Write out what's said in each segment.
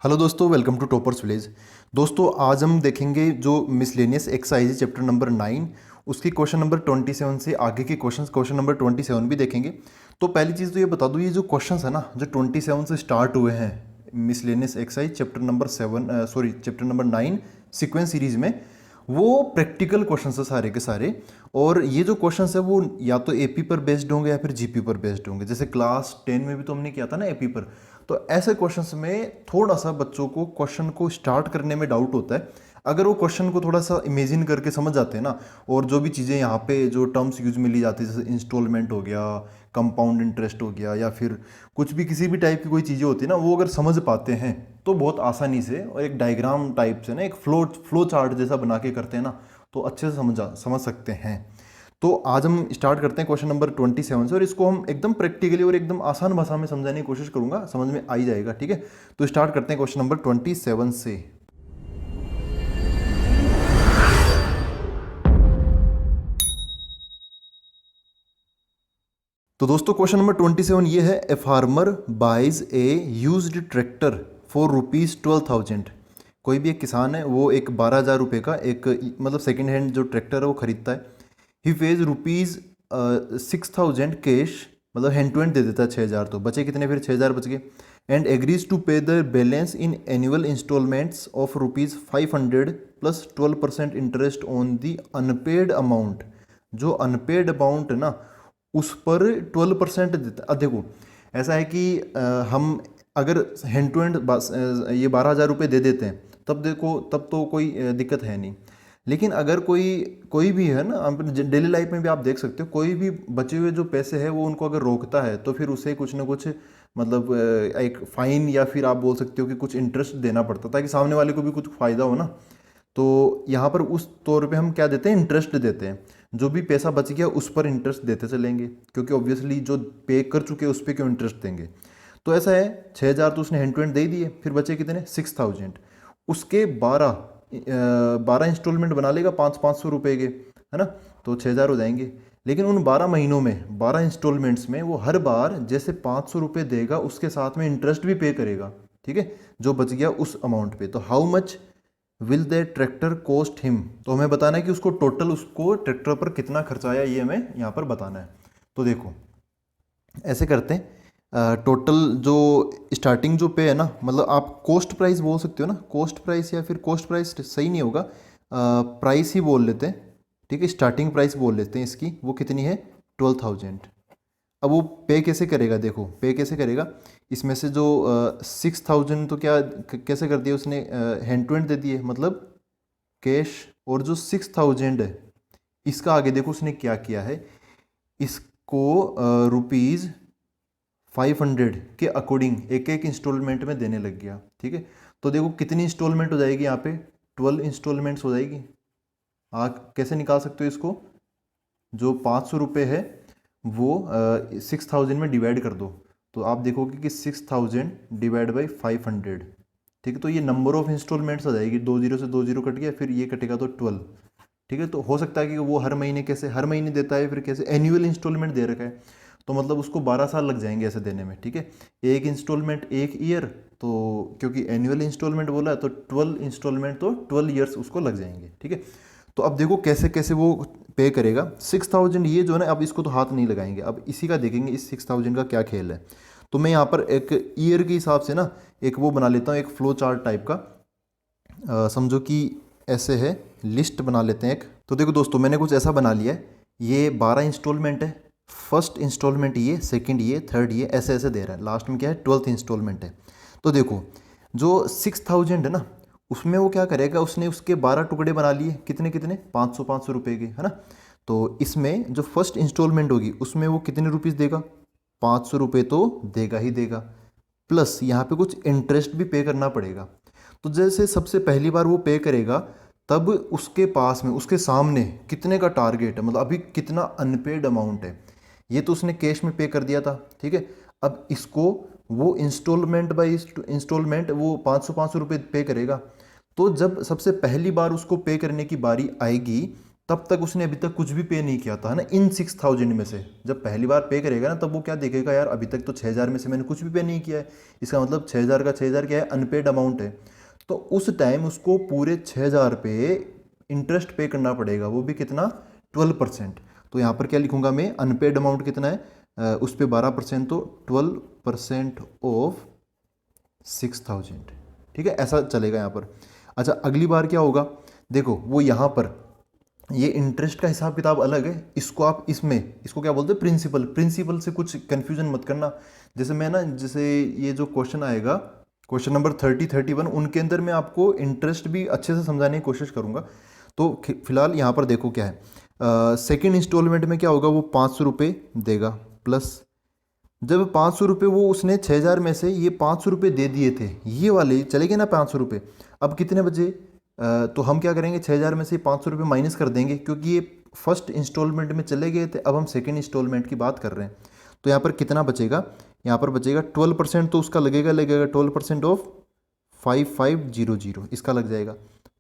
Hello दोस्तों, welcome to toppers village. दोस्तों आज हम देखेंगे जो मिसलेनियस एक्सरसाइज चैप्टर नंबर 9 उसकी क्वेश्चन नंबर 27 से आगे के क्वेश्चन नंबर 27 भी देखेंगे। तो पहली चीज़ तो ये बता दूँ, ये जो क्वेश्चंस है ना जो 27 से स्टार्ट हुए हैं miscellaneous exercise chapter number 9 sequence series में, वो प्रैक्टिकल क्वेश्चंस है सारे के सारे। और ये जो क्वेश्चंस है वो या तो एपी पर बेस्ड होंगे या फिर जीपी पर बेस्ड होंगे। जैसे क्लास 10 में भी तो हमने किया था ना एपी पर। तो ऐसे क्वेश्चंस में थोड़ा सा बच्चों को क्वेश्चन को स्टार्ट करने में डाउट होता है। अगर वो क्वेश्चन को थोड़ा सा इमेजिन करके समझ जाते हैं ना, और जो भी चीज़ें यहाँ पे जो टर्म्स यूज में ली जाती है जैसे इंस्टॉलमेंट हो गया, कंपाउंड इंटरेस्ट हो गया, या फिर कुछ भी किसी भी टाइप की कोई चीज़ें होती है ना, वो अगर समझ पाते हैं तो बहुत आसानी से और एक डायग्राम टाइप से ना एक फ्लो चार्ट जैसा बना के करते हैं ना, तो अच्छे से समझ सकते हैं। तो आज हम स्टार्ट करते हैं क्वेश्चन नंबर 27 से, और इसको हम एकदम प्रैक्टिकली और एकदम आसान भाषा में समझाने की कोशिश करूंगा, समझ में आ ही जाएगा। ठीक है, तो स्टार्ट करते हैं क्वेश्चन नंबर 27 से। तो दोस्तों क्वेश्चन नंबर 27 ये है, a farmer buys a used tractor for ₹12,000। कोई भी एक किसान है, वो एक 12,000 रुपये का एक मतलब सेकेंड हैंड जो ट्रैक्टर है वो खरीदता है। ही पेज ₹6,000 कैश, मतलब हैंड टू हैंड दे देता है 6,000, तो बचे कितने, फिर 6,000 बच गए। And agrees to pay the balance in annual instalments of ₹500 plus 12% interest on the unpaid amount. जो अनपेड अमाउंट है ना उस पर 12% देता। अब देखो ऐसा है कि हम अगर हैंड टू हैंड ये 12,000 रुपये दे देते हैं, तब देखो तब तो कोई दिक्कत है नहीं। लेकिन अगर कोई भी है ना, आप डेली लाइफ में भी आप देख सकते हो, कोई भी बचे हुए जो पैसे है वो उनको अगर रोकता है तो फिर उसे कुछ ना कुछ मतलब एक फाइन या फिर आप बोल सकते हो कि कुछ इंटरेस्ट देना पड़ता, ताकि सामने वाले को भी कुछ फ़ायदा हो ना। तो यहाँ पर उस तौर पे हम क्या देते हैं, इंटरेस्ट देते हैं। जो भी पैसा बच गया उस पर इंटरेस्ट देते चलेंगे, क्योंकि ऑब्वियसली जो पे कर चुके हैं उस पर क्यों इंटरेस्ट देंगे। तो ऐसा है 6,000 तो उसने हैंड टू हैंड दे दिए, फिर बचे कितने 6,000। उसके 12 इंस्टॉलमेंट बना लेगा 500 रुपये के, है ना, तो 6,000 हो जाएंगे। लेकिन उन 12 महीनों में 12 इंस्टॉलमेंट्स में वो हर बार जैसे 500 रुपये देगा, उसके साथ में इंटरेस्ट भी पे करेगा। ठीक है, जो बच गया उस अमाउंट पे। तो how much will the tractor cost him, तो हमें बताना है कि उसको टोटल उसको ट्रैक्टर पर कितना खर्चा आया, ये हमें यहाँ पर बताना है। तो देखो ऐसे करते हैं, टोटल जो स्टार्टिंग जो पे है ना, मतलब आप कॉस्ट प्राइस बोल सकते हो ना, कॉस्ट प्राइस या फिर कॉस्ट प्राइस सही नहीं होगा, प्राइस ही बोल लेते हैं। ठीक है, स्टार्टिंग प्राइस बोल लेते हैं इसकी, वो कितनी है 12,000। अब वो पे कैसे करेगा, देखो पे कैसे करेगा। इसमें से जो 6,000 तो क्या कैसे कर दिया उसने, हैंड टू हैंड दे दिए मतलब कैश। और जो 6,000 है इसका आगे देखो उसने क्या किया है, इसको ₹500 के अकॉर्डिंग एक एक इंस्टॉलमेंट में देने लग गया। ठीक है, तो देखो कितनी इंस्टॉलमेंट हो जाएगी यहाँ पे, 12 इंस्टॉलमेंट्स हो जाएगी। आप कैसे निकाल सकते हो इसको, जो 500 रुपये है वो 6,000 में डिवाइड कर दो, तो आप देखोगे कि 6,000 डिवाइड बाई 500। ठीक है, तो ये नंबर ऑफ इंस्टॉलमेंट्स आ जाएगी, 2 जीरो से 2 जीरो कट गया, फिर ये कटेगा तो 12। ठीक है, तो हो सकता है कि वो हर महीने कैसे हर महीने देता है, फिर कैसे एनुअल इंस्टॉलमेंट दे रखा है, तो मतलब उसको 12 साल लग जाएंगे ऐसे देने में। ठीक है, एक इंस्टॉलमेंट एक ईयर, तो क्योंकि एनुअल इंस्टॉलमेंट बोला है तो 12 इंस्टॉलमेंट तो 12 ईयर्स उसको लग जाएंगे। ठीक है, तो अब देखो कैसे कैसे वो पे करेगा। 6,000 ये जो है ना, अब इसको तो हाथ नहीं लगाएंगे, अब इसी का देखेंगे इस 6,000 का क्या खेल है। तो मैं यहाँ पर एक ईयर के हिसाब से ना एक वो बना लेता हूँ, एक फ्लो चार्ट टाइप का। समझो कि ऐसे है, लिस्ट बना लेते हैं एक। तो देखो दोस्तों मैंने कुछ ऐसा बना लिया है, ये 12 इंस्टॉलमेंट है, फर्स्ट इंस्टॉलमेंट ये, सेकंड ये, थर्ड ये, ऐसे ऐसे दे रहा है, लास्ट में क्या है 12th इंस्टॉलमेंट है। तो देखो जो 6,000 है ना, उसमें वो क्या करेगा, उसने उसके 12 टुकड़े बना लिए, कितने कितने 500 रुपये के, है ना। तो इसमें जो फर्स्ट इंस्टॉलमेंट होगी उसमें वो कितने रुपीज़ देगा, 500 रुपये तो देगा ही देगा, प्लस यहाँ पे कुछ इंटरेस्ट भी पे करना पड़ेगा। तो जैसे सबसे पहली बार वो पे करेगा, तब उसके पास में उसके सामने कितने का टारगेट है, मतलब अभी कितना अनपेड अमाउंट है, ये तो उसने कैश में पे कर दिया था। ठीक है, अब इसको वो इंस्टॉलमेंट बाई इंस्टॉलमेंट वो 500 रुपये पे करेगा। तो जब सबसे पहली बार उसको पे करने की बारी आएगी, तब तक उसने अभी तक कुछ भी पे नहीं किया था, है ना, इन 6000 में से। जब पहली बार पे करेगा ना, तब वो क्या देखेगा, यार अभी तक तो 6000 में से मैंने कुछ भी पे नहीं किया है, इसका मतलब 6000 का 6000 क्या है, अनपेड अमाउंट है। तो उस टाइम उसको पूरे 6000 पे इंटरेस्ट पे करना पड़ेगा, वो भी कितना, 12%। तो यहाँ पर क्या लिखूंगा मैं, अनपेड अमाउंट कितना है, उस पर 12%, तो 12% ऑफ 6000। ठीक है, ऐसा चलेगा यहाँ पर। अच्छा, अगली बार क्या होगा, देखो वो यहाँ पर ये इंटरेस्ट का हिसाब किताब अलग है, इसको आप इसमें, इसको क्या बोलते हैं, प्रिंसिपल। प्रिंसिपल से कुछ कन्फ्यूजन मत करना। जैसे मैं ना, जैसे ये जो क्वेश्चन आएगा, क्वेश्चन नंबर 30-31, उनके अंदर मैं आपको इंटरेस्ट भी अच्छे से समझाने की कोशिश करूंगा। तो फिलहाल यहाँ पर देखो क्या है, सेकेंड इंस्टॉलमेंट में क्या होगा, वो 500 रुपये देगा, प्लस जब 500 रुपये वो उसने 6000 में से ये 500 रुपये दे दिए थे, ये वाले चले गए ना 500 रुपये। अब कितने बचे, तो हम क्या करेंगे, 6000 में से 500 रुपये माइनस कर देंगे, क्योंकि ये फर्स्ट इंस्टॉलमेंट में चले गए थे, अब हम सेकेंड इंस्टॉलमेंट की बात कर रहे हैं। तो यहाँ पर कितना बचेगा, यहाँ पर बचेगा 12%, तो उसका लगेगा 12% ऑफ 5500, इसका लग जाएगा।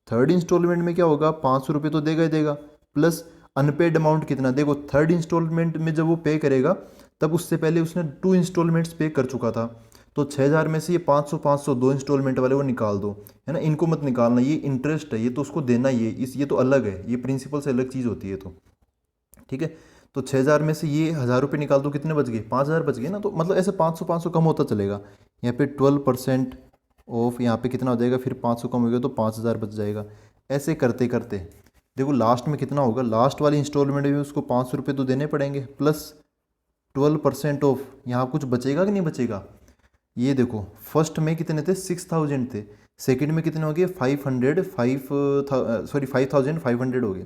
थर्ड इंस्टॉलमेंट में क्या होगा, 500 रुपये तो देगा ही देगा, प्लस अनपेड अमाउंट कितना, देखो थर्ड इंस्टॉलमेंट में जब वो पे करेगा, तब उससे पहले उसने 2 इंस्टॉलमेंट्स पे कर चुका था। तो 6000 में से ये 500 2 इंस्टॉलमेंट वाले वो निकाल दो, है ना, इनको मत निकालना, ये इंटरेस्ट है, ये तो उसको देना ही है, ये तो अलग है, ये प्रिंसिपल से अलग चीज़ होती है। तो ठीक है, तो 6000 में से ये 1000 रुपये निकाल दो, कितने बच गए, 5000 बच गए ना। तो मतलब ऐसे 500 कम होता चलेगा। यहाँ पे 12% ऑफ, यहाँ पे कितना हो जाएगा, फिर 500 कम हो गया तो 5000 बच जाएगा। ऐसे करते करते देखो लास्ट में कितना होगा, लास्ट वाली इंस्टॉलमेंट में उसको 500 रुपये तो देने पड़ेंगे, प्लस 12% ऑफ, यहाँ कुछ बचेगा कि नहीं बचेगा। ये देखो फर्स्ट में कितने थे, 6000 थे, सेकंड में कितने हो गए, 5500 हो गए,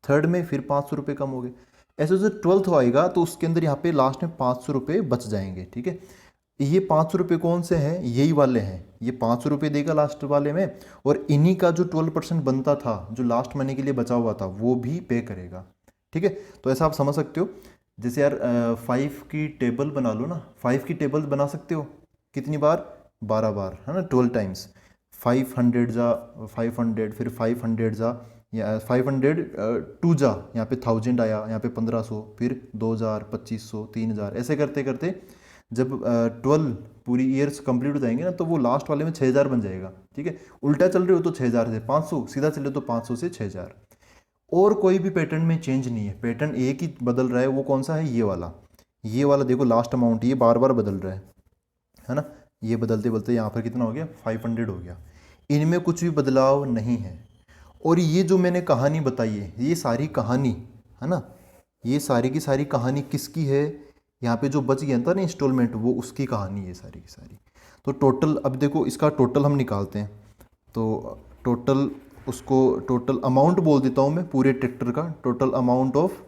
थर्ड में फिर 500 रुपये कम हो गए। ऐसे जो 12th आएगा तो उसके अंदर यहाँ पे लास्ट में 500 रुपये बच जाएंगे। ठीक है, ये 500 रुपये कौन से हैं, यही वाले हैं, ये 500 रुपये देगा लास्ट वाले में, और इन्हीं का जो 12% बनता था, जो लास्ट महीने के लिए बचा हुआ था, वो भी पे करेगा। ठीक है, तो ऐसा आप समझ सकते हो। जैसे यार 5 की टेबल बना लो ना, 5 की टेबल बना सकते हो कितनी बार, 12 बार, है ना, 12 टाइम्स। 500 जा 500, फिर 500 जा, या 500 टू जा, यहाँ पे 1000 आया, यहाँ पे 1500, फिर 2000, 2500, 3000, ऐसे करते करते जब 12 पूरी ईयर्स कंप्लीट हो जाएंगे ना, तो वो लास्ट वाले में 6000 बन जाएगा। ठीक है, उल्टा चल रहे हो तो 6000 से 500, सीधा चले तो 500 से 6000। और कोई भी पैटर्न में चेंज नहीं है, पैटर्न एक ही बदल रहा है, वो कौन सा है, ये वाला देखो लास्ट अमाउंट, ये बार बार बदल रहा है ना, ये बदलते बदलते यहाँ पर कितना हो गया, 500 हो गया। इनमें कुछ भी बदलाव नहीं है। और ये जो मैंने कहानी बताई है, ये सारी कहानी, है ना, ये सारी की सारी कहानी किसकी है, यहाँ पे जो बच गया था ना इंस्टॉलमेंट, वो उसकी कहानी है सारी की सारी। तो टोटल, अब देखो इसका टोटल हम निकालते हैं, तो टोटल, उसको टोटल अमाउंट बोल देता हूँ मैं, पूरे ट्रैक्टर का total amount of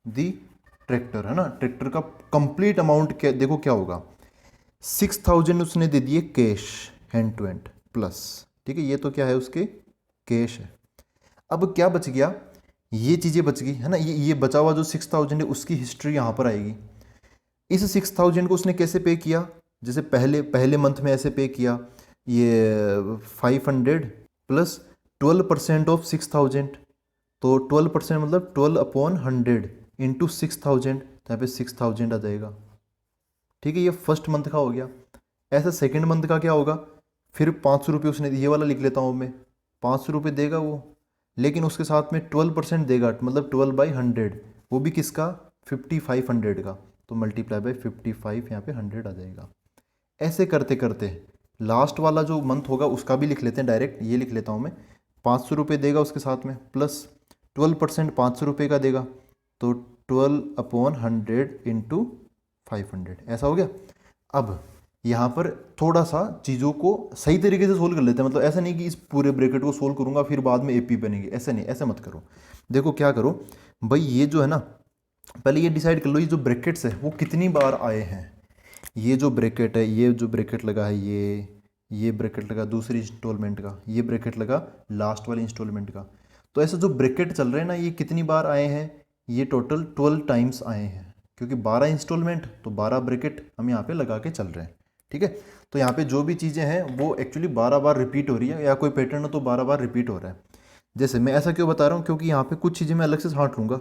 the tractor, है ना, ट्रैक्टर का कंप्लीट अमाउंट क्या, देखो क्या होगा, 6000 उसने दे दिए cash, hand to hand, plus, ठीक है, ये तो क्या है, उसके कैश है। अब क्या बच गया, ये चीज़ें बच गई, है ना, ये बचा हुआ जो 6000 है, उसकी हिस्ट्री यहाँ पर आएगी। इस 6000 को उसने कैसे पे किया, जैसे पहले पहले मंथ में ऐसे पे किया, ये 500 प्लस 12% ऑफ 6000, तो 12% मतलब 12/100 इंटू 6000, तो यहाँ पे 6000 आ जाएगा। ठीक है, ये फर्स्ट मंथ का हो गया। ऐसा सेकेंड मंथ का क्या होगा, फिर 500 रुपये उसने, ये वाला लिख लेता हूँ मैं, 500 रुपये देगा वो, लेकिन उसके साथ में 12% देगा, मतलब 12/100, वो भी किसका, 5500 का, तो मल्टीप्लाई बाय 55, यहाँ पे 100 आ जाएगा। ऐसे करते करते लास्ट वाला जो मंथ होगा उसका भी लिख लेते हैं डायरेक्ट, ये लिख लेता हूँ मैं, 500 रुपये देगा उसके साथ में, प्लस 12% 500 रुपये का देगा, तो 12/100 इंटू 500, ऐसा हो गया। अब यहाँ पर थोड़ा सा चीज़ों को सही तरीके से सोल्व कर लेते हैं, मतलब ऐसा नहीं कि इस पूरे ब्रैकेट को सोल्व करूँगा फिर बाद में एपी बनेगी, ऐसा नहीं, ऐसा मत करो। देखो क्या करो भाई, ये जो है ना, पहले ये डिसाइड कर लो, ये जो ब्रैकेट्स है वो कितनी बार आए हैं। ये जो ब्रैकेट है, ये जो ब्रैकेट लगा है, ये ब्रैकेट लगा दूसरी इंस्टॉलमेंट का, ये ब्रैकेट लगा लास्ट वाली इंस्टॉलमेंट का, तो ऐसे जो ब्रैकेट चल रहे हैं ना, ये कितनी बार आए हैं, ये टोटल 12 टाइम्स आए हैं, क्योंकि 12 इंस्टॉलमेंट तो 12 ब्रैकेट हम यहाँ पे लगा के चल रहे हैं। ठीक है, तो यहाँ पे जो भी चीज़ें हैं वो एक्चुअली 12 बार रिपीट हो रही है, या कोई पैटर्न हो तो 12 बार रिपीट हो रहा है। जैसे मैं ऐसा क्यों बता रहा हूँ, क्योंकि यहाँ पे कुछ चीज़ें मैं अलग से छांट लूँगा।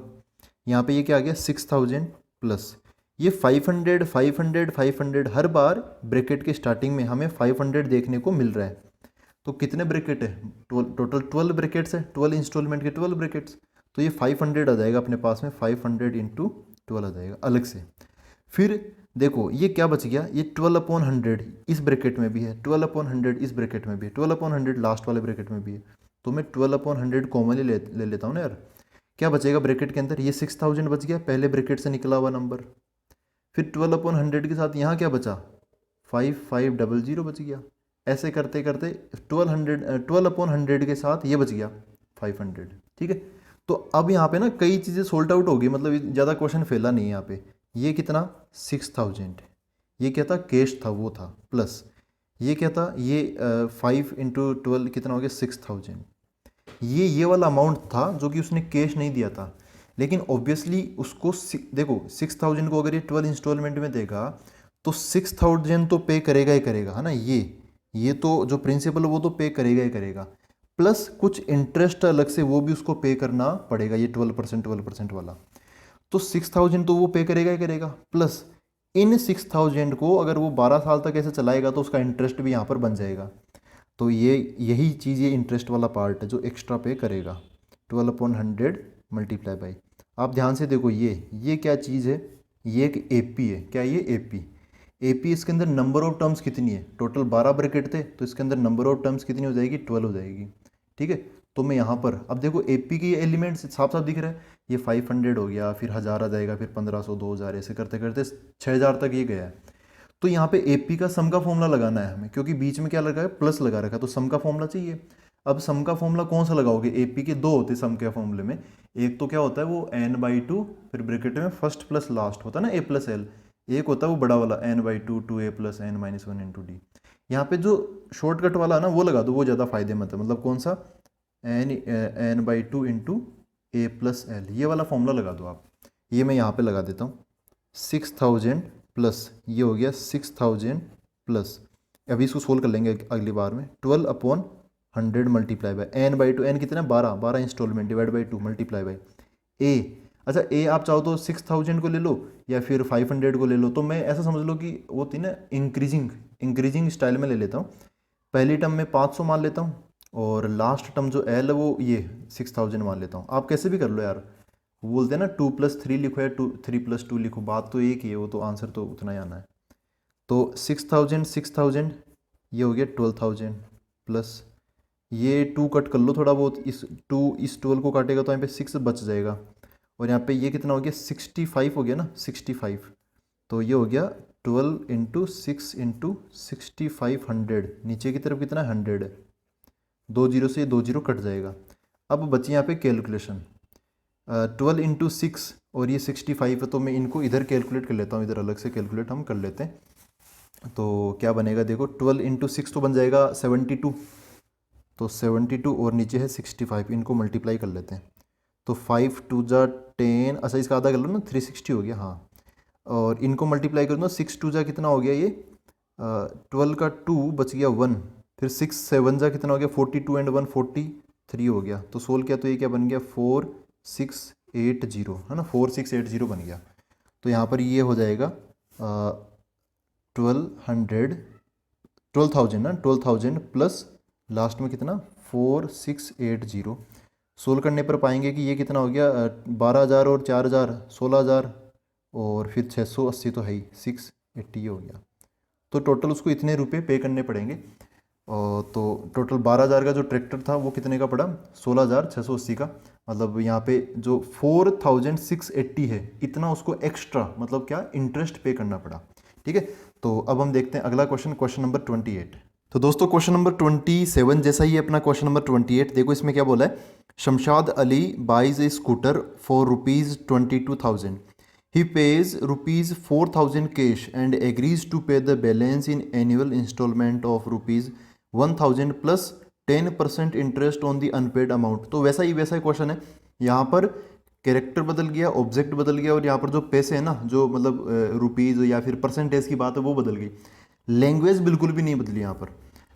यहाँ पे ये क्या आ गया 6000 प्लस ये 500 500 500, हर बार ब्रैकेट के स्टार्टिंग में हमें 500 देखने को मिल रहा है। तो कितने ब्रैकेट है, टोटल 12 ब्रैकेट्स है, 12 इंस्टॉलमेंट के 12 ब्रैकेट्स। तो ये 500 आ जाएगा अपने पास में, 500 इंटू 12 आ जाएगा अलग से। फिर देखो ये क्या बच गया, ये 12/100 इस ब्रैकेट में भी है, 12/100 इस ब्रैकेट में भी है, 12/100 लास्ट वाले ब्रैकेट में भी है। तो मैं 12/100 कॉमनली ले लेता हूँ ना यार। क्या बचेगा ब्रैकेट के अंदर, ये 6000 बच गया पहले ब्रैकेट से निकला हुआ नंबर। फिर 12/100 के साथ यहाँ क्या बचा, 5500 बच गया। ऐसे करते करते 12/100 के साथ ये बच गया 500। ठीक है, तो अब यहाँ पे ना कई चीज़ें सोल्ट आउट हो गई, मतलब ज़्यादा क्वेश्चन फैला नहीं है यहाँ पे। ये कितना 6000, ये क्या था कैश था वो था, प्लस ये क्या था, ये 5 × 12 कितना हो गया 6000। ये वाला अमाउंट था जो कि उसने कैश नहीं दिया था, लेकिन ऑब्वियसली उसको देखो 6000 को अगर ये 12 इंस्टॉलमेंट में देगा तो 6000 तो पे करेगा ही करेगा, है ना। ये तो जो प्रिंसिपल है वो तो पे करेगा ही करेगा, प्लस कुछ इंटरेस्ट अलग से वो भी उसको पे करना पड़ेगा, ये 12% वाला। तो 6000 तो वो पे करेगा ही करेगा, प्लस इन 6000 को अगर वो 12 साल तक ऐसे चलाएगा तो उसका इंटरेस्ट भी यहाँ पर बन जाएगा। तो यही चीज़, ये इंटरेस्ट वाला पार्ट है जो एक्स्ट्रा पे करेगा, 12/100 मल्टीप्लाई बाई। आप ध्यान से देखो ये क्या चीज़ है, ये एक एपी है। क्या ये एपी, इसके अंदर नंबर ऑफ टर्म्स कितनी है, टोटल 12 ब्रैकेट थे तो इसके अंदर नंबर ऑफ टर्म्स कितनी हो जाएगी, 12 हो जाएगी। ठीक है, तो मैं यहाँ पर अब देखो एपी के ये एलिमेंट्स साफ साफ दिख रहा है, ये 500 हो गया, फिर 1000 आ जाएगा, फिर 1500 2000 ऐसे करते करते 6000 तक ये गया है। तो यहाँ पे एपी का सम का फॉर्मूला लगाना है हमें, क्योंकि बीच में क्या लगा है प्लस लगा रखा है, तो सम का फॉर्मूला चाहिए। अब सम का फॉर्मूला कौन सा लगाओगे, एपी के दो होते हैं सम के फॉर्मूले में। एक तो क्या होता है वो n/2, फिर ब्रैकेट में फर्स्ट प्लस लास्ट होता है ना a+l। एक होता है वो बड़ा वाला n/2 2a + n-1 × d। यहाँ पे जो शॉर्टकट वाला है ना वो लगा दो, वो ज़्यादा फायदेमंद है। मतलब कौन सा, n/2 × a+l, ये वाला फॉर्मूला लगा दो आप। ये मैं यहाँ पे लगा देता हूँ, 6000 प्लस ये हो गया 6000 प्लस, अभी इसको सोल्व कर लेंगे अगली बार में, 12/100 मल्टीप्लाई बाय n/2, n कितना 12 installment divide by 2 multiply by A. अच्छा ए आप चाहो तो 6000 को ले लो या फिर 500 को ले लो, तो मैं ऐसा समझ लो कि वो थी ना इंक्रीजिंग स्टाइल में ले लेता हूँ। पहली टर्म में 500 मान लेता हूँ और लास्ट टर्म जो एल है वो ये 6000 मान लेता हूँ। आप कैसे भी कर लो यार, वो बोलते हैं ना 2+3 लिखो या 3+2 लिखो, बात तो एक ही है, वो तो आंसर तो उतना ही आना है। तो 6000 ये हो गया 12000 प्लस ये 2 कट कर लो थोड़ा बहुत, इस 2 इस 12 को काटेगा तो यहाँ पे 6 बच जाएगा, और यहाँ पे ये कितना हो गया 65 हो गया ना 65। तो ये हो गया 12 × 6 × 6500, नीचे की तरफ कितना 100 है, 2 जीरो से 2 जीरो कट जाएगा। अब बची यहाँ पे कैलकुलेशन, 12 × 6 और ये 65 है, तो मैं इनको इधर कैलकुलेट कर लेता हूँ, इधर अलग से कैलकुलेट हम कर लेते हैं। तो क्या बनेगा देखो, 12 × 6 तो बन जाएगा 72, तो 72 और नीचे है 65, इनको मल्टीप्लाई कर लेते हैं। तो 5 2 जा 10, अच्छा इसका आधा कर लो ना 360 हो गया, हाँ। और इनको मल्टीप्लाई कर दो, 6 2 जा कितना हो गया ये 12 का 2 बच गया 1, फिर 6 7 जा कितना हो गया 42 एंड 1 43 हो गया। तो सोल्व किया तो ये क्या बन गया 4680, है ना, 4680 बन गया। तो यहाँ पर ये हो जाएगा 12,000 ना, 12,000 प्लस लास्ट में कितना 4680। सोल्व करने पर पाएंगे कि ये कितना हो गया 12,000 और 4,000 16,000, और फिर 680 तो है ही, 680 हो गया। तो टोटल उसको इतने रुपए पे करने पड़ेंगे। और तो टोटल 12,000 का जो ट्रैक्टर था वो कितने का पड़ा 16,680 का। मतलब यहाँ पे जो 4,680 है इतना उसको एक्स्ट्रा मतलब क्या इंटरेस्ट पे करना पड़ा। ठीक है, तो अब हम देखते हैं अगला क्वेश्चन, क्वेश्चन नंबर 28। तो दोस्तों क्वेश्चन नंबर 27 जैसा ही अपना क्वेश्चन नंबर 28, देखो इसमें क्या बोला है, Shamshad Ali buys a scooter for ₹22,000। He pays ₹4,000 cash and agrees to pay the balance in annual installment of ₹1,000 plus 10% interest on the unpaid amount। तो वैसा ही क्वेश्चन है, यहाँ पर कैरेक्टर बदल गया, ऑब्जेक्ट बदल गया, और यहाँ पर जो पैसे है ना, जो मतलब रुपीज़ या फिर परसेंटेज की बात है वो बदल गई, लैंग्वेज बिल्कुल भी नहीं बदली यहाँ पर।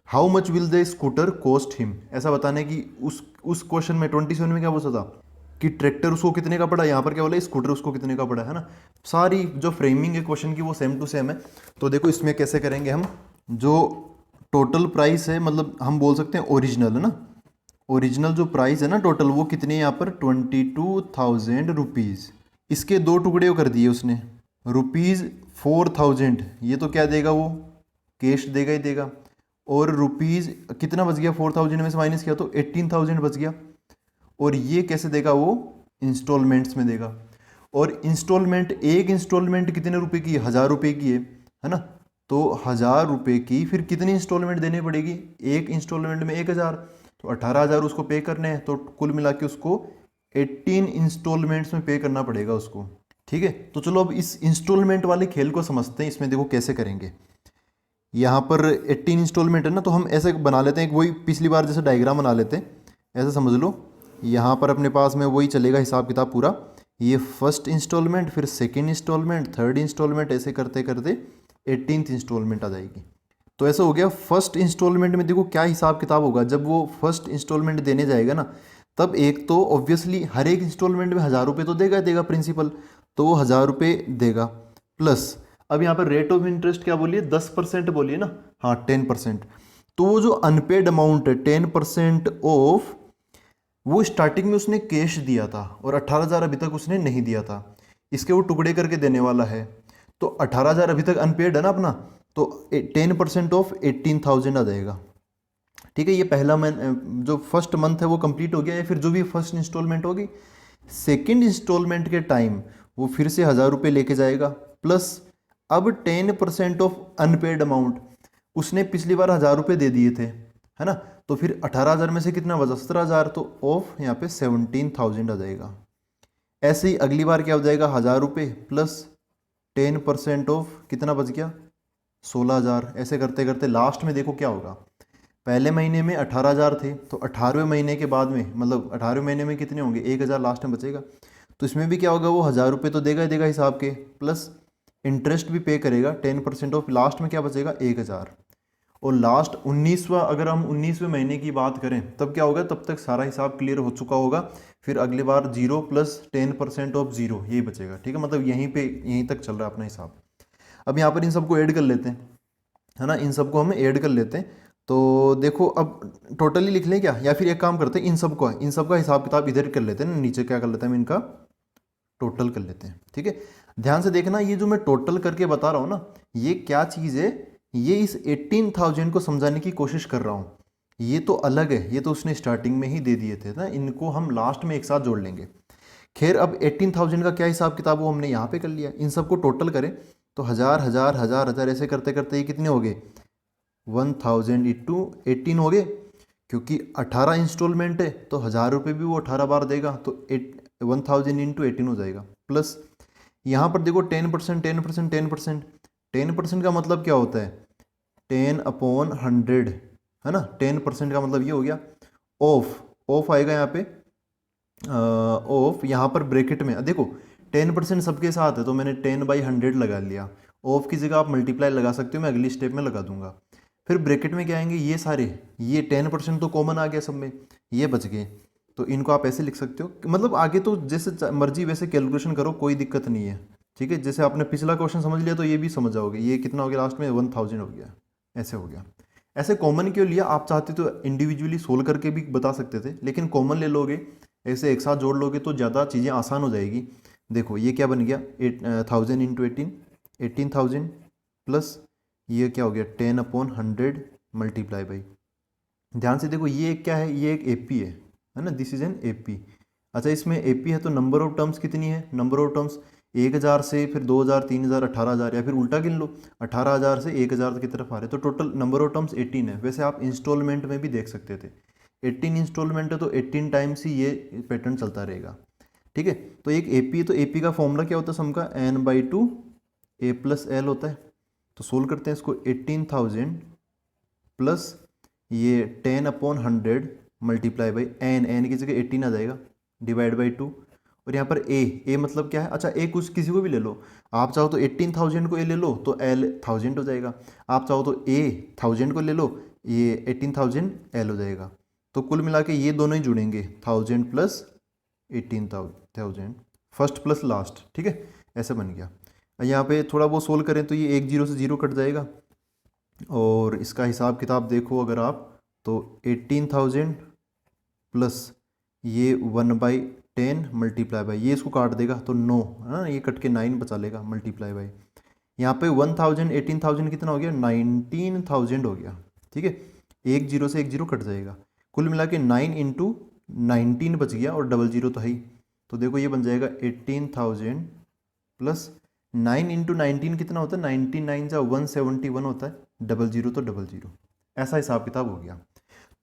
How much will the scooter cost him, ऐसा बताने की उस क्वेश्चन में 27 में क्या पूछा था कि ट्रैक्टर उसको कितने का पड़ा, यहाँ पर क्या बोला स्कूटर उसको कितने का पड़ा है ना। सारी जो फ्रेमिंग है क्वेश्चन की वो सेम टू सेम है। तो देखो इसमें कैसे करेंगे हम, जो टोटल प्राइस है मतलब हम बोल सकते हैं ओरिजिनल है ना, ओरिजिनल जो प्राइस है ना टोटल वो कितने यहाँ पर 22,000 रुपीज़, इसके दो टुकड़े कर दिए उसने ₹4,000, ये तो क्या देगा वो कैश देगा ही देगा, और रुपीज़ कितना बच गया 4,000 में से माइनस किया तो 18,000 बच गया, और ये कैसे देगा वो इंस्टॉलमेंट्स में देगा। और इंस्टॉलमेंट एक इंस्टॉलमेंट कितने रुपए की है, 1,000 रुपये की है ना, तो 1,000 रुपये की फिर कितनी इंस्टॉलमेंट देनी पड़ेगी, एक इंस्टॉलमेंट में 1,000, तो 18,000 उसको पे करने हैं, तो कुल मिला के उसको 18 इंस्टॉलमेंट्स में पे करना पड़ेगा उसको। ठीक है, तो चलो अब इस इंस्टॉलमेंट वाले खेल को समझते हैं, इसमें देखो कैसे करेंगे। यहाँ पर 18 इंस्टॉलमेंट है ना, तो हम ऐसे बना लेते हैं, एक वही पिछली बार जैसे डायग्राम बना लेते हैं, ऐसे समझ लो। यहाँ पर अपने पास में वही चलेगा हिसाब किताब पूरा, ये फर्स्ट इंस्टॉलमेंट, फिर सेकेंड इंस्टॉलमेंट, थर्ड इंस्टॉलमेंट, ऐसे करते करते 18th इंस्टॉलमेंट आ जाएगी। तो ऐसा हो गया। फर्स्ट इंस्टॉलमेंट में देखो क्या हिसाब किताब होगा, जब वो फर्स्ट इंस्टॉलमेंट देने जाएगा ना, तब एक तो ऑब्वियसली हर एक इंस्टॉलमेंट में 1,000 रुपये तो देगा प्रिंसिपल, तो वो 1,000 रुपये देगा, प्लस अब यहाँ पर रेट ऑफ इंटरेस्ट क्या बोलिए 10% बोलिए ना, हाँ 10%। तो वो जो अनपेड अमाउंट है 10% ऑफ, वो स्टार्टिंग में उसने कैश दिया था और 18,000 अभी तक उसने नहीं दिया था, इसके वो टुकड़े करके देने वाला है, तो 18,000 अभी तक अनपेड है ना अपना, तो 10% ऑफ 18,000 आ जाएगा। ठीक है, ये पहला जो फर्स्ट मंथ है वो कंप्लीट हो गया, या फिर जो भी फर्स्ट इंस्टॉलमेंट होगी। सेकेंड इंस्टॉलमेंट के टाइम वो फिर से 1,000 रुपये लेके जाएगा, प्लस अब 10% ऑफ अनपेड अमाउंट, उसने पिछली बार 1,000 रुपये दे दिए थे है ना, तो फिर 18,000 में से कितना बचा 17,000, तो ऑफ यहाँ पे 17,000 आ जाएगा। ऐसे ही अगली बार क्या हो जाएगा 1,000 रुपये प्लस 10% ऑफ कितना बच गया 16,000। ऐसे करते करते लास्ट में देखो क्या होगा, पहले महीने में 18,000 थे, तो 18वें महीने के बाद में मतलब 18वें महीने में कितने होंगे 1,000 लास्ट में बचेगा, तो इसमें भी क्या होगा वो 1,000 रुपये तो देगा ही देगा हिसाब के, प्लस इंटरेस्ट भी पे करेगा 10% ऑफ, लास्ट में क्या बचेगा 1,000। और लास्ट 19वां, अगर हम 19वें महीने की बात करें तब क्या होगा, तब तक सारा हिसाब क्लियर हो चुका होगा, फिर अगली बार 0 प्लस 10% ऑफ 0 यही बचेगा। ठीक है, मतलब यहीं तक चल रहा है अपना हिसाब। अब यहाँ पर इन सबको ऐड कर लेते हैं है ना, इन सबको हम ऐड कर लेते हैं। तो देखो अब टोटली लिख लें क्या, या फिर एक काम करते हैं इन सबका हिसाब किताब इधर कर लेते हैं ना, नीचे क्या कर लेते हैं हम इनका टोटल कर लेते हैं। ठीक है, ध्यान से देखना, ये जो मैं टोटल करके बता रहा हूँ ना, ये क्या चीज़ है, ये इस 18,000 को समझाने की कोशिश कर रहा हूँ, ये तो अलग है, ये तो उसने स्टार्टिंग में ही दे दिए थे ना, इनको हम लास्ट में एक साथ जोड़ लेंगे। खैर अब 18,000 का क्या हिसाब किताब वो हमने यहाँ पे कर लिया, इन सबको टोटल करें तो 1,000 1,000 1,000 1,000 ऐसे करते करते ये कितने हो गए 1,000 इंटू 18 हो गए, क्योंकि 18 इंस्टॉलमेंट है तो 1,000 रुपये भी वो 18 बार देगा, तो 1,000 इंटू 18 हो जाएगा। प्लस यहाँ पर देखो 10% 10% 10%, 10% का मतलब क्या होता है 10/100 है ना, 10% का मतलब ये हो गया। ऑफ आएगा यहाँ पे, ऑफ यहाँ पर ब्रैकेट में देखो 10% सबके साथ है तो मैंने 10/100 लगा लिया, ऑफ की जगह आप मल्टीप्लाई लगा सकते हो, मैं अगली स्टेप में लगा दूंगा। फिर ब्रैकेट में क्या आएंगे ये सारे, ये 10% तो कॉमन आ गया सब में, ये बच गए, तो इनको आप ऐसे लिख सकते हो, मतलब आगे तो जैसे मर्जी वैसे कैलकुलेशन करो, कोई दिक्कत नहीं है। ठीक है, जैसे आपने पिछला क्वेश्चन समझ लिया तो ये भी समझ जाओगे, ये कितना हो गया लास्ट में 1,000 हो गया, ऐसे हो गया। ऐसे कॉमन क्यों लिया, आप चाहते तो इंडिविजुअली सोल्व करके भी बता सकते थे, लेकिन कॉमन ले लोगे ऐसे एक साथ जोड़ लोगे तो ज़्यादा चीज़ें आसान हो जाएगी। देखो ये क्या बन गया 1,000 इंटू 18,000 प्लस ये क्या हो गया 10/100 मल्टीप्लाई बाई, ध्यान से देखो ये क्या है, ये एक एपी है ना, दिस इज एन एपी। अच्छा इसमें एपी है तो नंबर ऑफ टर्म्स कितनी है, नंबर ऑफ टर्म्स 1,000 से फिर 2,000 3,000 18,000, या फिर उल्टा गिन लो 18,000 से 1,000 की तरफ आ रहे, तो टोटल नंबर ऑफ टर्म्स 18 है। वैसे आप इंस्टॉलमेंट में भी देख सकते थे, 18 इंस्टॉलमेंट है तो 18 टाइम्स ही ये पैटर्न चलता रहेगा। ठीक है, तो एक एपी है, तो एपी का फॉर्मूला क्या होता है सम का n/2 a + l होता है। तो सोल्व करते हैं इसको, 18,000 प्लस ये 10/100 मल्टीप्लाई बाई n की जगह 18 आ जाएगा, डिवाइड बाई 2, और यहाँ पर a मतलब क्या है, अच्छा a कुछ किसी को भी ले लो, आप चाहो तो 18,000 को a ले लो तो l 1,000 हो जाएगा, आप चाहो तो a 1,000 को ले लो, ये 18,000 L हो जाएगा। तो कुल मिला के ये दोनों ही जुड़ेंगे, 1000 प्लस 18,000, फर्स्ट प्लस लास्ट, ठीक है, ऐसा बन गया। यहाँ पे थोड़ा वो सोल्व करें तो ये 1 0 से 0 कट जाएगा, और इसका हिसाब किताब देखो अगर आप, तो 18,000 प्लस ये 1/10 मल्टीप्लाई बाई, ये इसको काट देगा तो 9 है ना, ये कट के 9 बचा लेगा मल्टीप्लाई बाई, यहाँ पे 1000 18,000 कितना हो गया, 19,000 हो गया, ठीक है। 1 0 से 1 0 कट जाएगा, कुल मिला के 9 इंटू 19 बच गया, और 00 तो है ही, तो देखो ये बन जाएगा 18,000 प्लस 9 इंटू 19 कितना होता है, 99 जा 171 होता है, 00 तो 00, ऐसा हिसाब किताब हो गया।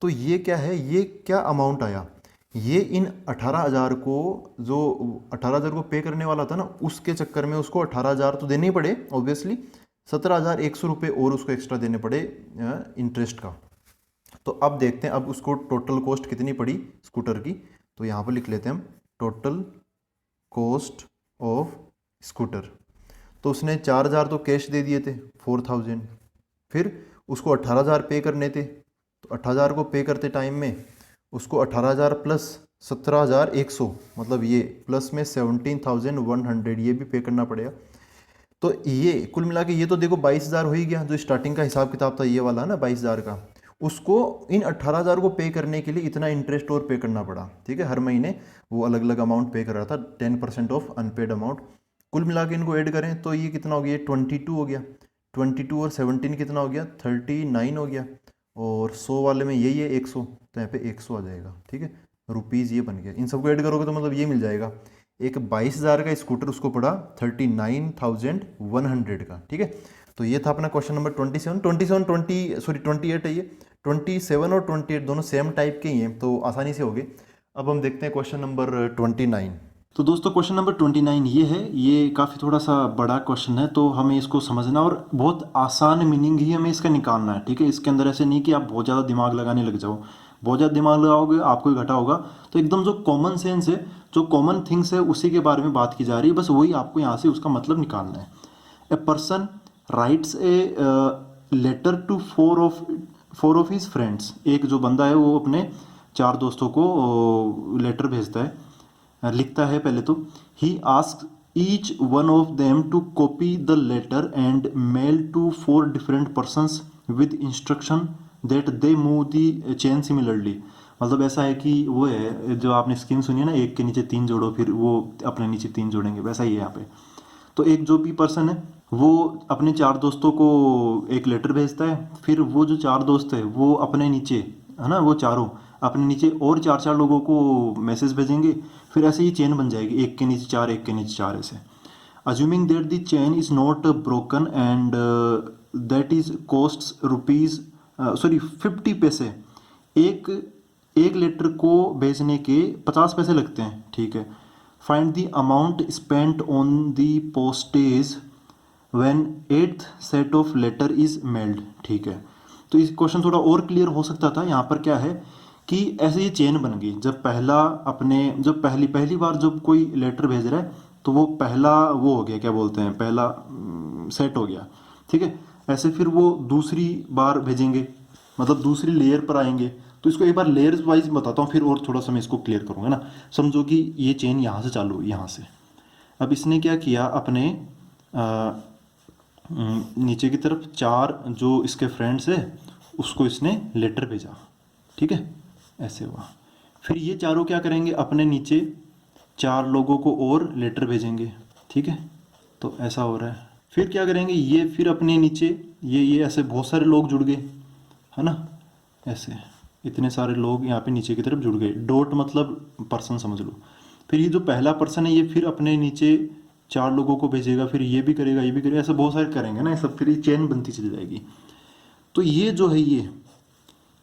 तो ये क्या है, ये क्या अमाउंट आया, ये इन 18,000 को, जो 18,000 को पे करने वाला था ना, उसके चक्कर में उसको 18,000 तो देने ही पड़े ऑब्वियसली, 17,100 रुपये और उसको एक्स्ट्रा देने पड़े इंटरेस्ट का। तो अब देखते हैं अब उसको टोटल कॉस्ट कितनी पड़ी स्कूटर की, तो यहाँ पर लिख लेते हैं हम टोटल कॉस्ट ऑफ स्कूटर। तो उसने 4,000 तो कैश दे दिए थे, 4,000, फिर उसको 18,000 पे करने थे, तो 18,000 को पे करते टाइम में उसको 18,000 प्लस 17,100, मतलब ये प्लस में 17,100 ये भी पे करना पड़ेगा। तो ये कुल मिला के ये तो देखो 22,000 हो ही गया, जो स्टार्टिंग का हिसाब किताब था ये वाला ना 22,000 का, उसको इन 18,000 को पे करने के लिए इतना इंटरेस्ट और पे करना पड़ा, ठीक है, हर महीने वो अलग अलग अमाउंट पे कर रहा था, 10% ऑफ अनपेड अमाउंट। कुल मिला के इनको ऐड करें तो ये कितना हो गया, 22 हो गया, 22 और 17 कितना हो गया, 39 हो गया, और 100 वाले में यही है 100, तो यहाँ पे 100 आ जाएगा, ठीक है, रुपीज़ ये बन गया। इन सबको ऐड करोगे तो मतलब ये मिल जाएगा, एक 22,000 का स्कूटर उसको पड़ा 39,100 का, ठीक है। तो ये था अपना क्वेश्चन नंबर 28 है ये, 27 और 28 दोनों सेम टाइप के ही हैं, तो आसानी से हो गए। अब हम देखते हैं क्वेश्चन नंबर 29। तो दोस्तों क्वेश्चन नंबर 29 ये है, ये काफ़ी थोड़ा सा बड़ा क्वेश्चन है, तो हमें इसको समझना और बहुत आसान मीनिंग ही हमें इसका निकालना है, ठीक है। इसके अंदर ऐसे नहीं कि आप बहुत ज़्यादा दिमाग लगाने लग जाओ, बहुत ज़्यादा दिमाग लगाओगे आपको ही घाटा होगा। तो एकदम जो कॉमन सेंस है, जो कॉमन थिंग्स है, उसी के बारे में बात की जा रही है, बस वही आपको यहाँ से उसका मतलब निकालना है। A person writes a letter to four of his friends, एक जो बंदा है वो अपने 4 दोस्तों को लेटर भेजता है, लिखता है पहले तो, he ask each one of them to copy the letter and mail to 4 different persons with instruction that they move the chain similarly. मतलब ऐसा है कि वो है जो आपने स्कीम सुनी है ना, एक के नीचे 3 जोड़ो फिर वो अपने नीचे 3 जोड़ेंगे, वैसा ही है यहाँ पे। तो एक जो भी पर्सन है वो अपने 4 दोस्तों को एक लेटर भेजता है, फिर वो जो 4 दोस्त है वो अपने नीचे, है ना, वो चारों अपने नीचे और 4 लोगों को मैसेज भेजेंगे, फिर ऐसे ही चेन बन जाएगी, एक के नीचे 4 एक के नीचे 4 ऐसे। Assuming that the chain is not broken and that is cost rupees 50 पैसे, एक लेटर को भेजने के 50 पैसे लगते हैं, ठीक है। Find the amount spent on the postage when 8th set of letter is mailed, ठीक है। तो इस क्वेश्चन थोड़ा और क्लियर हो सकता था। यहाँ पर क्या है कि ऐसे ये चेन बन गई, जब पहली बार जब कोई लेटर भेज रहा है तो वो पहला वो हो गया, क्या बोलते हैं, पहला सेट हो गया, ठीक है। ऐसे फिर वो दूसरी बार भेजेंगे, मतलब दूसरी लेयर पर आएंगे। तो इसको एक बार लेयर्स वाइज बताता हूँ, फिर और थोड़ा सा मैं इसको क्लियर करूँगा ना। समझो कि ये चेन यहाँ से चालू हुई, यहाँ से। अब इसने क्या किया, अपने नीचे की तरफ 4 जो इसके फ्रेंड्स है उसको इसने लेटर भेजा, ठीक है, ऐसे हुआ। फिर ये चारों क्या करेंगे, अपने नीचे 4 लोगों को और लेटर भेजेंगे, ठीक है। तो ऐसा हो रहा है। फिर क्या करेंगे, ये फिर अपने नीचे ये ऐसे बहुत सारे लोग जुड़ गए, है ना, ऐसे इतने सारे लोग यहाँ पे नीचे की तरफ जुड़ गए। डॉट मतलब पर्सन समझ लो। फिर ये जो पहला पर्सन है ये फिर अपने नीचे 4 लोगों को भेजेगा, फिर ये भी करेगा, ये भी करेगा, ऐसे बहुत सारे करेंगे ना, ये सब फिर ये चेन बनती चली जाएगी। तो ये जो है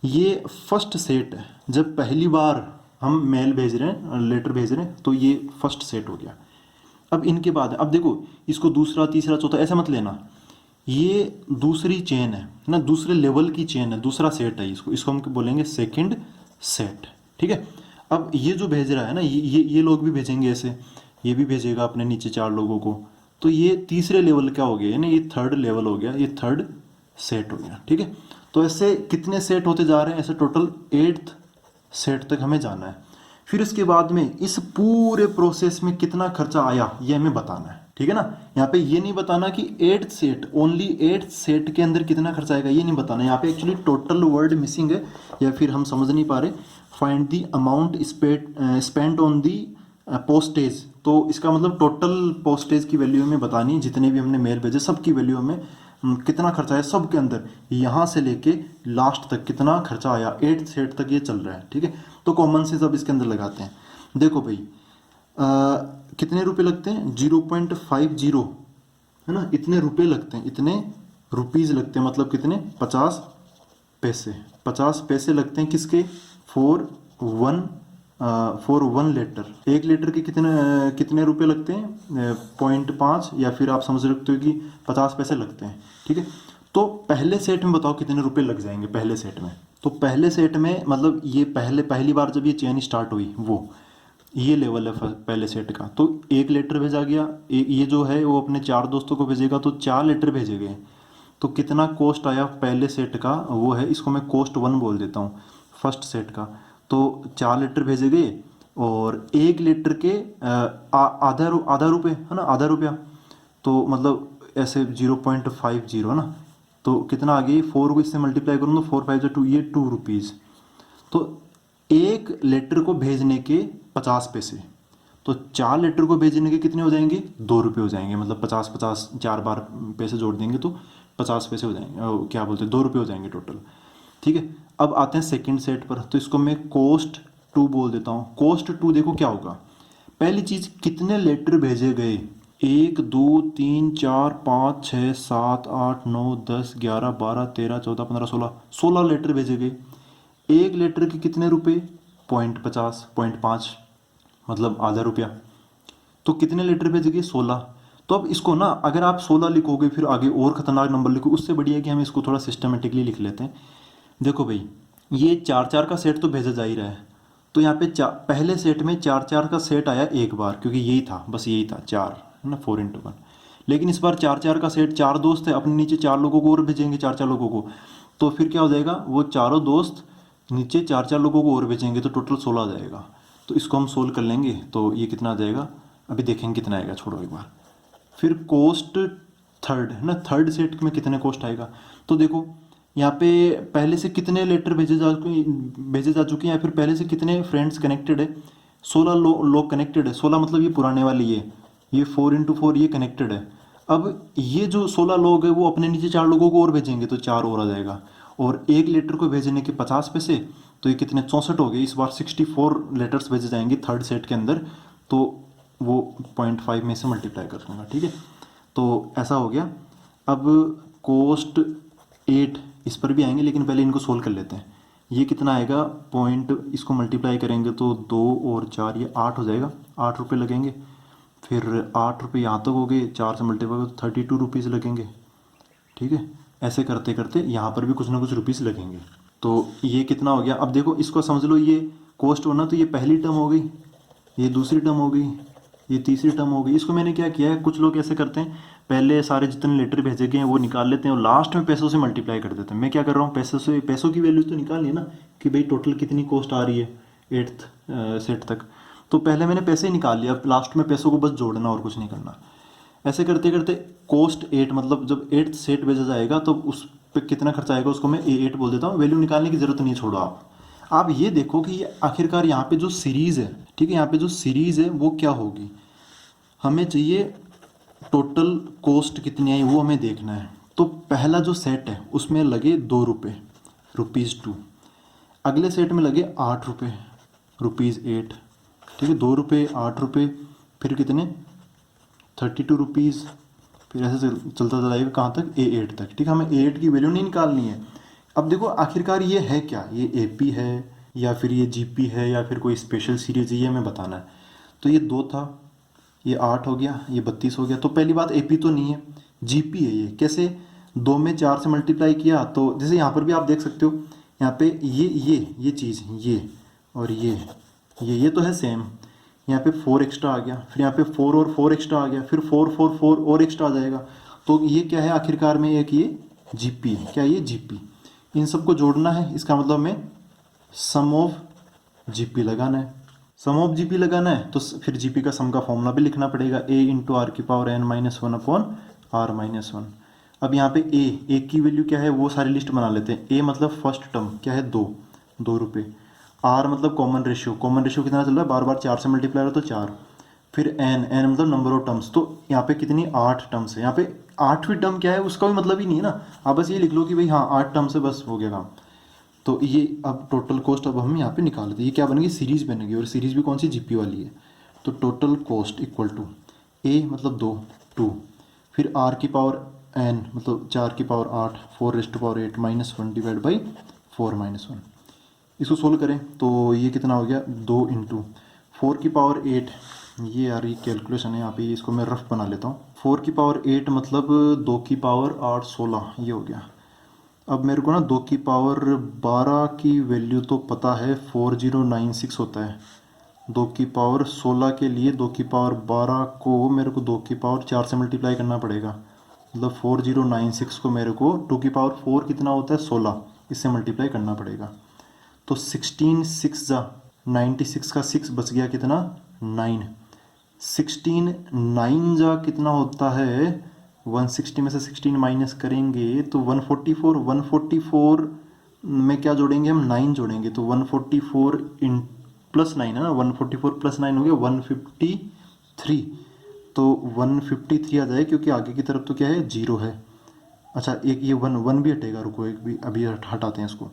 ये फर्स्ट सेट है। जब पहली बार हम मेल भेज रहे हैं, लेटर भेज रहे हैं, तो ये फर्स्ट सेट हो गया। अब इनके बाद अब देखो, इसको दूसरा तीसरा चौथा ऐसा मत लेना, ये दूसरी चेन है ना, दूसरे लेवल की चेन है, दूसरा सेट है, इसको हम बोलेंगे सेकंड सेट, ठीक है। अब ये जो भेज रहा है ना, ये लोग भी भेजेंगे ऐसे, ये भी भेजेगा अपने नीचे 4 लोगों को, तो ये तीसरे लेवल क्या हो गया, यानी ये थर्ड लेवल हो गया, ये थर्ड सेट हो गया, ठीक है। तो ऐसे कितने सेट होते जा रहे हैं, ऐसे टोटल 8th सेट तक हमें जाना है। फिर इसके बाद में इस पूरे प्रोसेस में कितना खर्चा आया ये हमें बताना है, ठीक है ना। यहाँ पे ये नहीं बताना कि 8th set, only 8th set के अंदर कितना खर्चा आएगा, ये नहीं बताना। यहाँ पे एक्चुअली टोटल वर्ड मिसिंग है, या फिर हम समझ नहीं पा रहे। Find the amount spend on the postage, तो इसका मतलब टोटल पोस्टेज की वैल्यू हमें बतानी, जितने भी हमने मेल भेजे सब की वैल्यू हमें कितना खर्चा है सब के अंदर, यहाँ से लेके लास्ट तक कितना खर्चा आया, 8th सेट तक ये चल रहा है, ठीक है। तो कॉमन से सब इसके अंदर लगाते हैं। देखो भाई कितने रुपए लगते हैं, 0.50 है ना, इतने रुपए लगते हैं, इतने रुपीज़ लगते हैं, मतलब कितने, 50 पैसे। 50 पैसे लगते हैं किसके, फॉर वन लीटर। 1 लीटर के कितने रुपए लगते हैं, 0.5, या फिर आप समझ सकते हो कि 50 पैसे लगते हैं, ठीक है। तो पहले सेट में बताओ कितने रुपए लग जाएंगे पहले सेट में। तो पहले सेट में मतलब ये पहली बार जब ये चेन स्टार्ट हुई वो ये लेवल है पहले सेट का। तो 1 लीटर भेजा गया, ये जो है वो अपने 4 दोस्तों को भेजेगा, तो 4 लीटर भेजे गए। तो कितना कॉस्ट आया पहले सेट का, वो है, इसको मैं कॉस्ट 1 बोल देता हूँ फर्स्ट सेट का। तो 4 लीटर भेजे गए और 1 लीटर के आधा रुपये है ना, आधा रुपया, तो मतलब ऐसे 0.50 है ना। तो कितना आ गई, 4 को इससे मल्टीप्लाई करूँ तो 4 5 2, ये 2 रुपीज़। तो 1 लीटर को भेजने के 50 पैसे, तो 4 लीटर को भेजने के कितने हो जाएंगे, 2 रुपये हो जाएंगे। मतलब 50 4 बार पैसे जोड़ देंगे तो 50 पैसे हो जाएंगे, क्या बोलते हैं, 2 रुपये हो जाएंगे टोटल, ठीक है। अब आते हैं सेकंड सेट पर, तो इसको मैं कॉस्ट 2 बोल देता हूँ। कॉस्ट 2 देखो क्या होगा, पहली चीज़ कितने लीटर भेजे गए, 1 2 3 4 5 6 7 8 9 10 11 12 13 14 15 16 लीटर भेजे गए। 1 लीटर के कितने रुपए, 0.5 मतलब आधा रुपया। तो कितने लीटर भेजे गए, 16। तो अब इसको ना अगर आप 16 लिखोगे फिर आगे और ख़तरनाक नंबर लिखो, उससे बढ़िया है कि हम इसको थोड़ा सिस्टमेटिकली लिख लेते हैं। देखो भाई ये 4 का सेट तो भेजा जा ही रहा है, तो यहाँ पे पहले सेट में 4 का सेट आया एक बार, क्योंकि यही था, बस यही था 4 है ना, 4 × 1। लेकिन इस बार 4 का सेट, 4 दोस्त है, अपने नीचे 4 लोगों को और भेजेंगे, 4 लोगों को। तो फिर क्या हो जाएगा, वो चारों दोस्त नीचे 4 लोगों को और भेजेंगे, तो टोटल 16 आ जाएगा। तो इसको हम सोल्व कर लेंगे, तो ये कितना आ जाएगा, अभी देखेंगे कितना आएगा, छोड़ो एक बार। फिर कॉस्ट थर्ड है ना, थर्ड सेट में कितने कॉस्ट आएगा। तो देखो यहाँ पे पहले से कितने लेटर भेजे जा चुके हैं, या फिर पहले से कितने फ्रेंड्स कनेक्टेड है, 16 लोग कनेक्टेड है। 16 मतलब ये पुराने वाली ये 4 × 4 ये कनेक्टेड है। अब ये जो 16 लोग हैं वो अपने नीचे 4 लोगों को और भेजेंगे, तो 4 और आ जाएगा। और 1 लीटर को भेजने के 50 पैसे, तो ये कितने, 64 हो गए। इस बार 64 लेटर्स भेजे जाएंगे थर्ड सेट के अंदर, तो वो 0.5 में से मल्टीप्लाई कर दूँगा, ठीक है। तो ऐसा हो गया। अब कॉस्ट 8 इस पर भी आएंगे, लेकिन पहले इनको सोल्व कर लेते हैं। ये कितना आएगा, इसको मल्टीप्लाई करेंगे तो 2 और 4 ये 8 हो जाएगा, 8 रुपये लगेंगे। फिर 8 रुपये यहाँ तक हो गए, 4 से मल्टीप्लाई तो 32 रुपीज़ लगेंगे, ठीक है। ऐसे करते करते यहाँ पर भी कुछ ना कुछ रुपीज़ लगेंगे। तो ये कितना हो गया, अब देखो इसको समझ लो, ये कॉस्ट होना, तो ये पहली टर्म हो गई, ये दूसरी टर्म हो गई, ये तीसरी टर्म हो गई। इसको मैंने क्या किया है, कुछ लोग ऐसे करते हैं, पहले सारे जितने लेटर भेजे गए हैं वो निकाल लेते हैं और लास्ट में पैसों से मल्टीप्लाई कर देते हैं। मैं क्या कर रहा हूँ, पैसों की वैल्यू तो निकालनी है ना, कि भाई टोटल कितनी कॉस्ट आ रही है 8th सेट तक। तो पहले मैंने पैसे ही निकाल लिया, अब लास्ट में पैसों को बस जोड़ना और कुछ नहीं करना। ऐसे करते करते कॉस्ट 8, मतलब जब 8th सेट भेजा जाएगा तो उस पर कितना खर्चा आएगा उसको मैं A8 बोल देता हूँ। वैल्यू निकालने की ज़रूरत नहीं, छोड़ो आप ये देखो कि ये आखिरकार यहाँ पे जो सीरीज़ है, ठीक है, यहाँ पे जो सीरीज़ है वो क्या होगी। हमें चाहिए टोटल कॉस्ट कितनी आई वो हमें देखना है। तो पहला जो सेट है उसमें लगे 2 रुपये, ₹2। अगले सेट में लगे 8 रुपये, ₹8, ठीक है। 2 रुपये, 8 रुपये, फिर कितने, 32 रुपीज़। फिर ऐसे चलता जाएगा कहाँ तक, A8 तक, ठीक है। हमें A8 की वैल्यू नहीं निकालनी है। अब देखो आखिरकार ये है क्या, ये AP है या फिर ये GP है या फिर कोई स्पेशल सीरीज है, ये हमें बताना है। तो ये 2 था, ये 8 हो गया, ये 32 हो गया। तो पहली बात AP तो नहीं है, GP है। ये कैसे, 2 में 4 से मल्टीप्लाई किया, तो जैसे यहाँ पर भी आप देख सकते हो, यहाँ पे ये चीज़, ये और ये तो है सेम। यहाँ पे 4 एक्स्ट्रा आ गया, फिर यहाँ पे 4 और 4 एक्स्ट्रा आ गया, फिर 4 4 4 और एक्स्ट्रा आ जाएगा। तो ये क्या है आखिरकार में, एक ये GP है। क्या ये GP, इन सबको जोड़ना है, इसका मतलब हमें सम ऑफ जीपी लगाना है। सम ऑफ जीपी लगाना है तो फिर जीपी का सम का फॉर्मूला भी लिखना पड़ेगा, a इंटू आर की power n minus one upon r minus one. अब यहाँ पे ए की वैल्यू क्या है वो सारी लिस्ट बना लेते हैं। ए मतलब फर्स्ट टर्म क्या है, 2 रुपये। आर मतलब कॉमन रेशियो कितना चल रहा है, बार बार 4 से मल्टीप्लाई हो तो 4। फिर एन मतलब नंबर ऑफ टर्म्स, तो यहाँ पे कितनी 8 टर्म्स है। यहाँ पे 8वीं टर्म क्या है उसका भी मतलब ही नहीं है ना, आप बस ये लिख लो कि भाई हाँ 8 टर्म से बस हो गया काम। तो ये अब टोटल कॉस्ट अब हम यहाँ पे निकाल देते हैं। ये क्या बनेगी, सीरीज बनेगी, और सीरीज भी कौन सी, जीपी वाली है। तो टोटल कॉस्ट इक्वल टू ए मतलब 2 फिर आर की पावर एन मतलब 4 की power 8 4 raised to power 8 minus 1 divide by 4 minus 1। इसको सोल्व करें तो ये कितना हो गया, 2 इंटू 4 की पावर 8, ये यार ये कैलकुलेशन है यहाँ पे, इसको मैं रफ बना लेता हूँ। 4 की पावर 8 मतलब 2 की पावर 8 16, ये हो गया। अब मेरे को ना 2 की पावर 12 की वैल्यू तो पता है 4096 होता है। 2 की पावर 16 के लिए 2 की पावर 12 को मेरे को 2 की पावर 4 से मल्टीप्लाई करना पड़ेगा, मतलब 4096 को मेरे को 2 की पावर 4 कितना होता है 16, इससे मल्टीप्लाई करना पड़ेगा। तो 16 6 जा 96 का 6 बच गया कितना 9। 16 9 जा कितना होता है 160 में से 16 माइनस करेंगे तो 144। 144 में क्या जोड़ेंगे हम, 9 जोड़ेंगे, तो 144 इन प्लस 9 है ना, 144 प्लस 9 हो गया 153। तो 153 आ जाए क्योंकि आगे की तरफ तो क्या है 0 है। अच्छा एक ये 1 भी हटेगा, रुको एक भी अभी हटाते हैं इसको।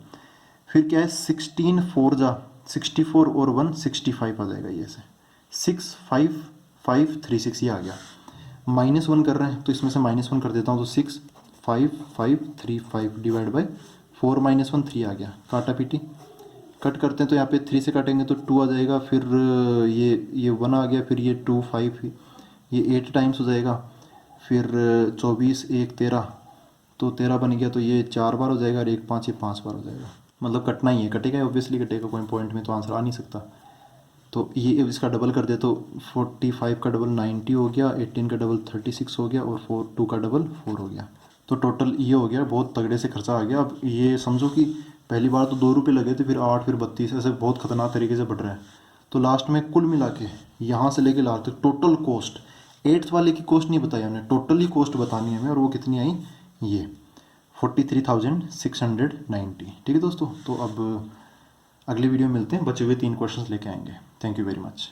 फिर क्या है 16 4 जा 64 और 1 65 आ जाएगा, ये से 65536 ये आ गया। -1 कर रहे हैं तो इसमें से -1 कर देता हूँ, तो 65535 डिवाइड बाई 4 -1 3 आ गया। काटा पीटी कट करते हैं तो यहाँ पे 3 से काटेंगे तो 2 आ जाएगा, फिर ये 1 आ गया, फिर ये 2 5, ये 8 टाइम्स हो जाएगा, फिर 24 1 13, तो 13 बन गया, तो ये 4 बार हो जाएगा, और 1 5 ये 5 बार हो जाएगा। मतलब कटना ही है, कटेगा ऑब्वियसली कटेगा, कोई पॉइंट में तो आंसर आ नहीं सकता। तो ये अब इसका डबल कर दे तो 45 का डबल 90 हो गया, 18 का डबल 36 हो गया, और 2 का डबल 4 हो गया। तो टोटल ये हो गया, बहुत तगड़े से खर्चा आ गया। अब ये समझो कि पहली बार तो 2 रुपये लगे थे, फिर 8 फिर 32, ऐसे बहुत खतरनाक तरीके से बढ़ रहा है। तो लास्ट में कुल मिला के यहाँ से लेके लास्ट तक टोटल कॉस्ट, 8th वाले की कॉस्ट नहीं बताई हमने, टोटल ही कॉस्ट बतानी है हमें, और वो कितनी आई, ये 43,690। ठीक है दोस्तों, तो अब अगली वीडियो में मिलते हैं, बचे हुए 3 क्वेश्चंस लेके आएंगे। Thank you very much.